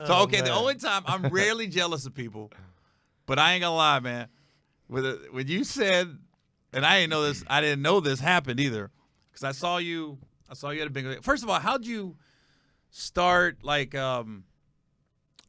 So, okay, the only time I'm rarely jealous of people, but I ain't gonna lie, man. When you said, and I didn't know this happened either, because I saw you at a bingo. First of all, how'd you start? Like,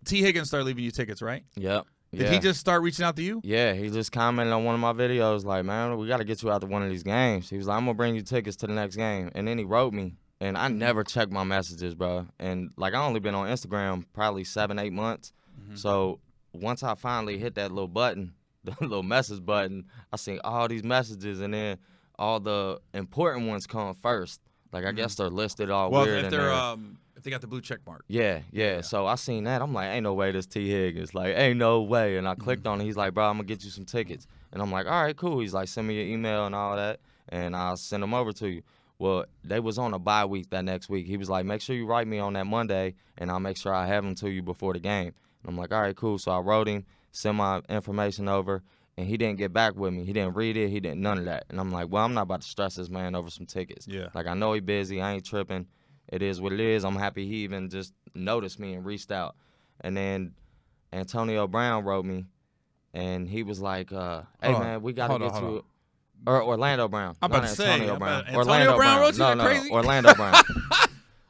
T. Higgins started leaving you tickets, right? Yep. Did he just start reaching out to you? Yeah, he just commented on one of my videos like, man, we got to get you out to one of these games. He was like, I'm going to bring you tickets to the next game. And then he wrote me, and I never checked my messages, bro. And, like, I only been on Instagram probably 7-8 months. Mm-hmm. So once I finally hit that little button, the little message button, I seen all these messages, and then all the important ones come first. Like, I guess they're listed all weird. Well, if they got the blue check mark. Yeah. So I seen that. I'm like, ain't no way this T. Higgins. Like, ain't no way. And I clicked on it. He's like, bro, I'm going to get you some tickets. And I'm like, all right, cool. He's like, send me your email and all that, and I'll send them over to you. Well, they was on a bye week that next week. He was like, make sure you write me on that Monday, and I'll make sure I have them to you before the game. And I'm like, all right, cool. So I wrote him, sent my information over, and he didn't get back with me. He didn't read it. He didn't none of that. And I'm like, well, I'm not about to stress this man over some tickets. Yeah. Like, I know he busy. I ain't tripping. It is what it is. I'm happy he even just noticed me and reached out. And then Antonio Brown wrote me, and he was like, hey, man, we got to get you. Or Orlando Brown. I'm about to say. Antonio Brown. Orlando Brown wrote you? No, crazy? Orlando Brown.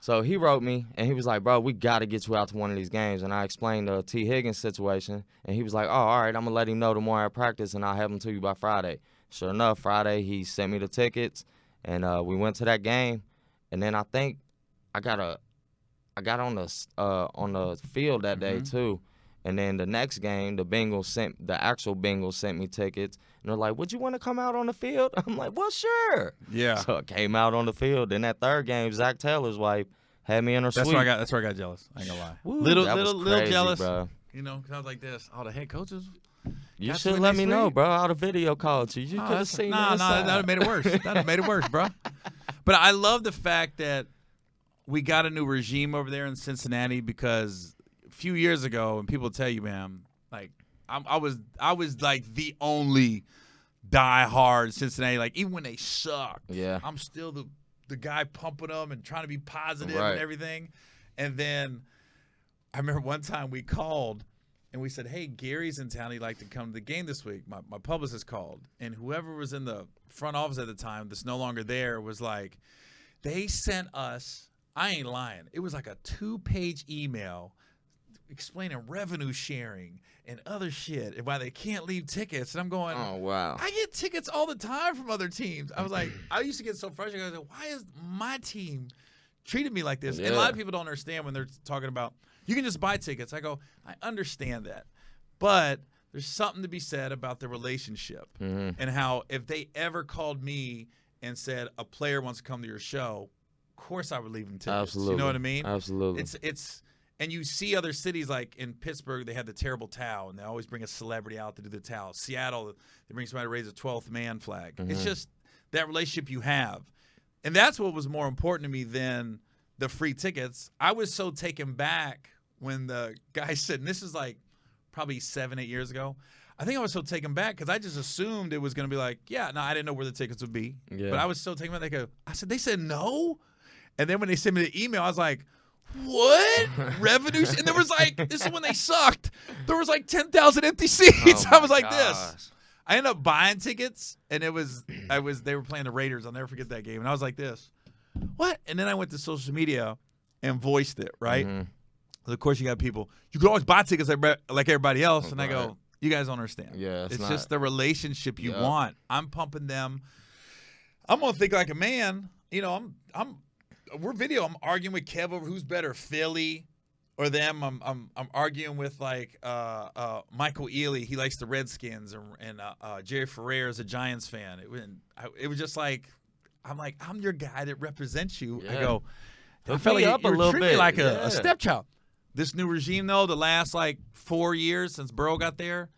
So he wrote me, and he was like, bro, we got to get you out to one of these games. And I explained the T. Higgins situation, and he was like, oh, all right, I'm going to let him know tomorrow at practice, and I'll have him to you by Friday. Sure enough, Friday he sent me the tickets, and we went to that game. And then I think I got on the field that day too. And then the next game, the actual Bengals sent me tickets. And they're like, would you want to come out on the field? I'm like, well, sure. Yeah. So I came out on the field. Then that third game, Zach Taylor's wife had me in her suite. That's where I got jealous. I ain't gonna lie. Woo, little crazy, jealous. Bro. You know, because I was like this. All the head coaches. You should let me know, bro. I'd have video called you. You could have seen that would have made it worse. That would have made it worse, bro. But I love the fact that we got a new regime over there in Cincinnati, because a few years ago, and people tell you, man, like I was like the only die-hard Cincinnati. Like, even when they sucked, I'm still the guy pumping them and trying to be positive and everything. And then I remember one time we called and we said, hey, Gary's in town. He'd like to come to the game this week. My publicist called, and whoever was in the front office at the time that's no longer there was like, they sent us, I ain't lying, it was like a 2-page email explaining revenue sharing and other shit and why they can't leave tickets. And I'm going, oh, wow. I get tickets all the time from other teams. I was like, I used to get so frustrated. I was like, why is my team treating me like this? And a lot of people don't understand when they're talking about, you can just buy tickets. I go, I understand that. But there's something to be said about the relationship and how if they ever called me and said a player wants to come to your show, of course I would leave them tickets. Absolutely. You know what I mean? Absolutely. It's and you see other cities, like in Pittsburgh, they had the terrible towel, and they always bring a celebrity out to do the towel. Seattle, they bring somebody to raise a 12th man flag. It's just that relationship you have. And that's what was more important to me than the free tickets. I was so taken back when the guy said, and this is like probably 7-8 years ago, I think I was so taken back because I just assumed it was going to be like, I didn't know where the tickets would be. Yeah. But I was so taken back. They said no? And then when they sent me the email, I was like, what? Revenues? And there was like, this is when they sucked. There was like 10,000 empty seats. I was like this. I ended up buying tickets, and they were playing the Raiders. I'll never forget that game. And I was like this. What? And then I went to social media and voiced it, right? So of course, you got people, you could always buy tickets like everybody else. And I go, you guys don't understand. Yeah, it's just the relationship you want. I'm pumping them. I'm going to think like a man. You know, I'm arguing with Kev over who's better, Philly or them. I'm arguing with like Michael Ealy. He likes the Redskins, and Jerry Ferrer is a Giants fan. It was just like, I'm your guy that represents you. Yeah. I go, I felt like up you a were little treating me bit like a stepchild. This new regime, though, the last like 4 years since Burrow got there,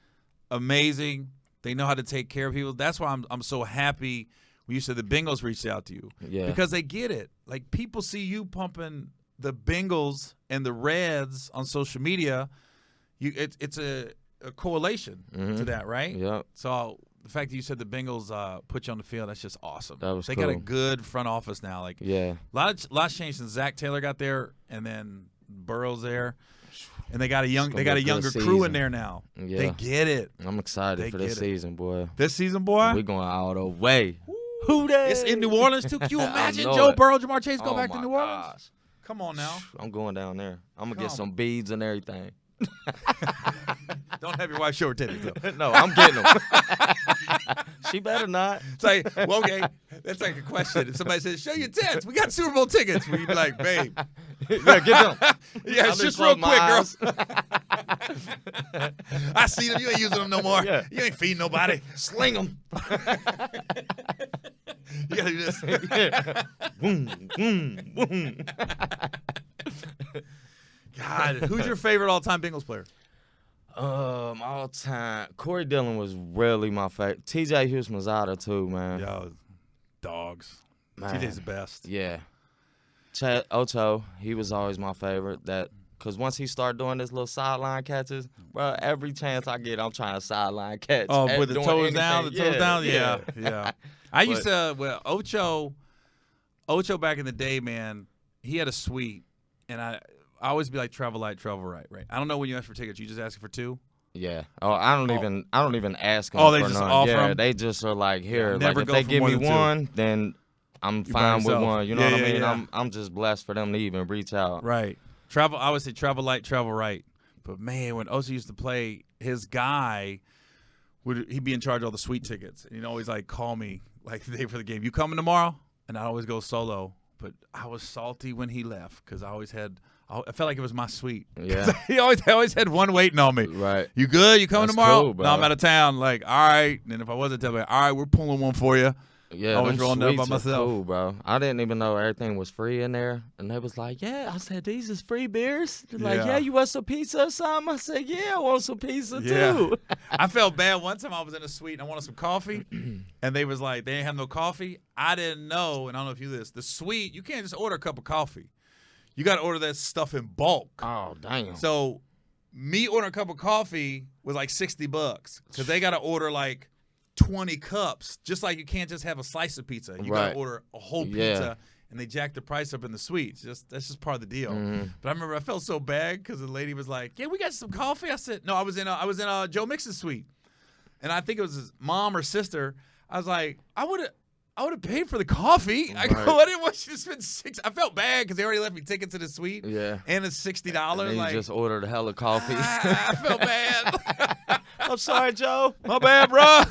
amazing. They know how to take care of people. That's why I'm so happy when you said the Bengals reached out to you. Yeah. Because they get it. Like, people see you pumping the Bengals and the Reds on social media. It's a correlation to that, right? Yeah. So the fact that you said the Bengals put you on the field, that's just awesome. That was They cool. got a good front office now. Like, yeah. A lot's changed since Zach Taylor got there, and then Burrow's there. And they got a younger crew in there now. Yeah. They get it. I'm excited for this season, boy. This season, boy? We going all the way. Who that? It's in New Orleans, too. Can you imagine know Joe it. Burrow, Jamar Chase go back to my New Orleans? gosh. Come on now. I'm going down there. I'm going to get some beads and everything. Don't have your wife show her titties, though. No, I'm getting them. She better not. It's like, well, okay, that's like a question. If somebody says, show your tits, we got Super Bowl tickets. We'd be like, babe. Yeah, get them. Yeah, it's just real quick, girl. I see them. You ain't using them no more. Yeah. You ain't feeding nobody. Sling them. You got to do this. Boom, boom, boom. God, who's your favorite all-time Bengals player? All time. Corey Dillon was really my favorite. TJ Hughes-Mazada too, man. Yo, dogs. Man. TJ's the best. Yeah. Chad Ocho, he was always my favorite. Because once he started doing this little sideline catches, bro, every chance I get, I'm trying to sideline catch. Oh, with the doing toes anything. down, the toes down? Yeah. I used But- to, Ocho back in the day, man, he had a suite, and I always be like, travel light, travel right. I don't know when you ask for tickets. You just ask for two? Yeah. Oh, I don't even ask them. Oh, they for just none. offer Yeah, 'em? they just are like, here. Never Like if go they for give more me than two. one, then I'm by fine with yourself. one. You know Yeah, what I yeah, mean? yeah. I'm just blessed for them to even reach out. Right. I would say travel light, travel right. But, man, when Ocho used to play, his guy, he'd be in charge of all the suite tickets. And he'd always, like, call me, like, the day for the game. You coming tomorrow? And I'd always go solo. But I was salty when he left because I felt like it was my suite. Yeah. He always had one waiting on me. Right. You good? You coming That's tomorrow? cool, bro. No, I'm out of town. Like, all right. And if I wasn't telling me, all right, we're pulling one for you. Yeah, Always them rolling up by suites are myself. Cool, bro. I didn't even know everything was free in there, and they was like, "Yeah." I said, "These is free beers." They're like, Yeah. "Yeah, you want some pizza or something?" I said, "Yeah, I want some pizza Yeah. too." I felt bad one time. I was in a suite and I wanted some coffee, and they was like, they didn't have no coffee. I didn't know, and I don't know if you do this. The suite, you can't just order a cup of coffee. You got to order that stuff in bulk. Oh, damn. So, me ordering a cup of coffee was like $60 because they got to order like 20 cups. Just like you can't just have a slice of pizza. You got Right. to order a whole pizza. Yeah. And they jacked the price up in the suites. That's just part of the deal. Mm-hmm. But I remember I felt so bad because the lady was like, "Yeah, we got some coffee." I said, "No, I was in Joe Mixon's suite," and I think it was his mom or sister. I was like, "I would have paid for the coffee." I go, Right. "I didn't want you to spend $6." I felt bad because they already left me tickets to the suite. Yeah. and it's $60. And you Like, just ordered a hella coffee. I felt bad. I'm sorry, Joe. My bad, bro.